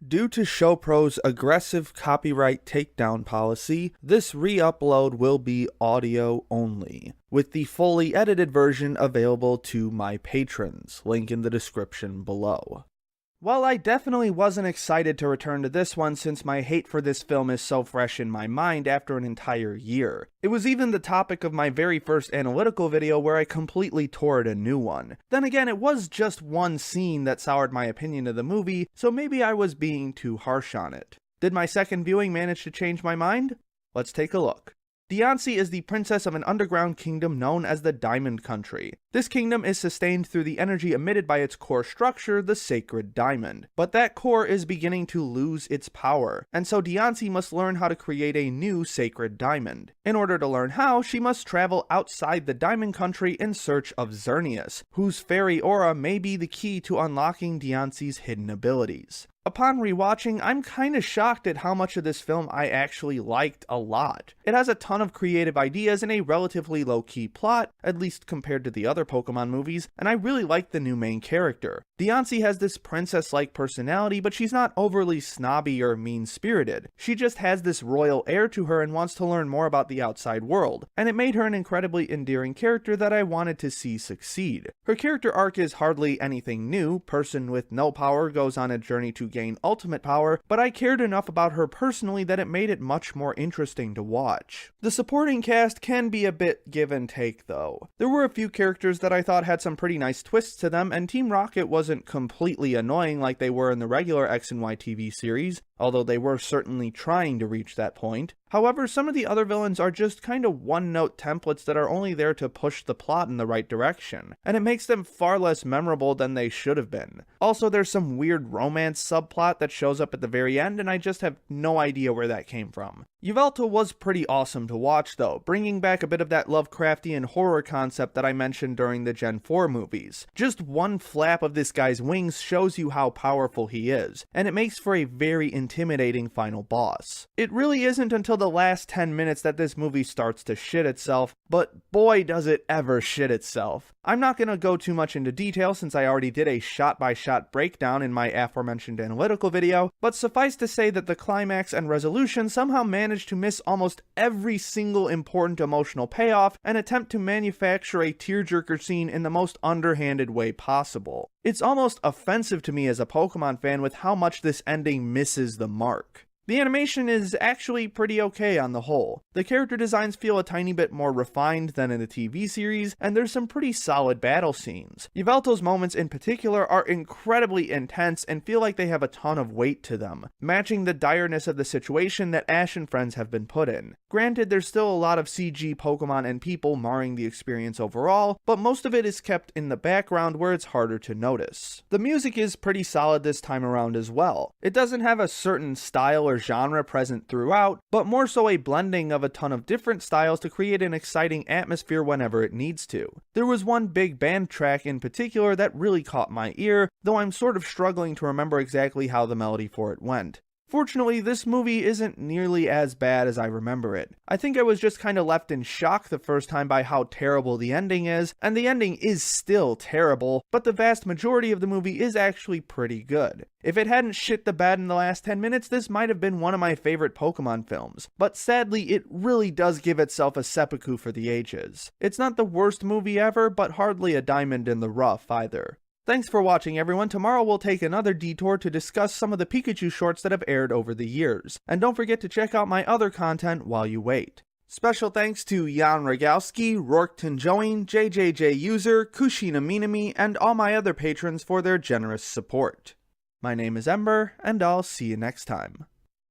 Due to ShowPro's aggressive copyright takedown policy, this re-upload will be audio only, with the fully edited version available to my patrons, link in the description below. While I definitely wasn't excited to return to this one since my hate for this film is so fresh in my mind after an entire year, it was even the topic of my very first analytical video where I completely tore it a new one. Then again, it was just one scene that soured my opinion of the movie, so maybe I was being too harsh on it. Did my second viewing manage to change my mind? Let's take a look. Diancie is the princess of an underground kingdom known as the Diamond Country. This kingdom is sustained through the energy emitted by its core structure, the sacred diamond. But that core is beginning to lose its power, and so Diancie must learn how to create a new sacred diamond. In order to learn how, she must travel outside the Diamond Country in search of Xerneas, whose fairy aura may be the key to unlocking Diancie's hidden abilities. Upon rewatching, I'm kinda shocked at how much of this film I actually liked a lot. It has a ton of creative ideas and a relatively low-key plot, at least compared to the other Pokemon movies, and I really like the new main character. Diancie has this princess-like personality, but she's not overly snobby or mean-spirited. She just has this royal air to her and wants to learn more about the outside world, and it made her an incredibly endearing character that I wanted to see succeed. Her character arc is hardly anything new. Person with no power goes on a journey to gain ultimate power, but I cared enough about her personally that it made it much more interesting to watch. The supporting cast can be a bit give and take though. There were a few characters that I thought had some pretty nice twists to them, and Team Rocket wasn't completely annoying like they were in the regular X and Y TV series, although they were certainly trying to reach that point. However, some of the other villains are just kinda one-note templates that are only there to push the plot in the right direction, and it makes them far less memorable than they should have been. Also, there's some weird romance subplot that shows up at the very end, and I just have no idea where that came from. Yveltal was pretty awesome to watch though, bringing back a bit of that Lovecraftian horror concept that I mentioned during the Gen 4 movies. Just one flap of this guy's wings shows you how powerful he is, and it makes for a very intimidating final boss. It really isn't until the last 10 minutes that this movie starts to shit itself, but boy does it ever shit itself. I'm not gonna go too much into detail since I already did a shot-by-shot breakdown in my aforementioned analytical video, but suffice to say that the climax and resolution somehow managed to miss almost every single important emotional payoff and attempt to manufacture a tearjerker scene in the most underhanded way possible. It's almost offensive to me as a Pokemon fan with how much this ending misses the mark. The animation is actually pretty okay on the whole. The character designs feel a tiny bit more refined than in the TV series, and there's some pretty solid battle scenes. Yveltal's moments in particular are incredibly intense and feel like they have a ton of weight to them, matching the direness of the situation that Ash and friends have been put in. Granted, there's still a lot of CG Pokemon and people marring the experience overall, but most of it is kept in the background where it's harder to notice. The music is pretty solid this time around as well. It doesn't have a certain style or genre present throughout, but more so a blending of a ton of different styles to create an exciting atmosphere whenever it needs to. There was one big band track in particular that really caught my ear, though I'm sort of struggling to remember exactly how the melody for it went. Fortunately, this movie isn't nearly as bad as I remember it. I think I was just kinda left in shock the first time by how terrible the ending is, and the ending is still terrible, but the vast majority of the movie is actually pretty good. If it hadn't shit the bed in the last 10 minutes, this might have been one of my favorite Pokemon films, but sadly it really does give itself a seppuku for the ages. It's not the worst movie ever, but hardly a diamond in the rough either. Thanks for watching everyone. Tomorrow we'll take another detour to discuss some of the Pikachu shorts that have aired over the years. And don't forget to check out my other content while you wait. Special thanks to Jan Rogalski, Rourke Tinjoin, JJJ User, Kushina Minami, and all my other patrons for their generous support. My name is Ember, and I'll see you next time.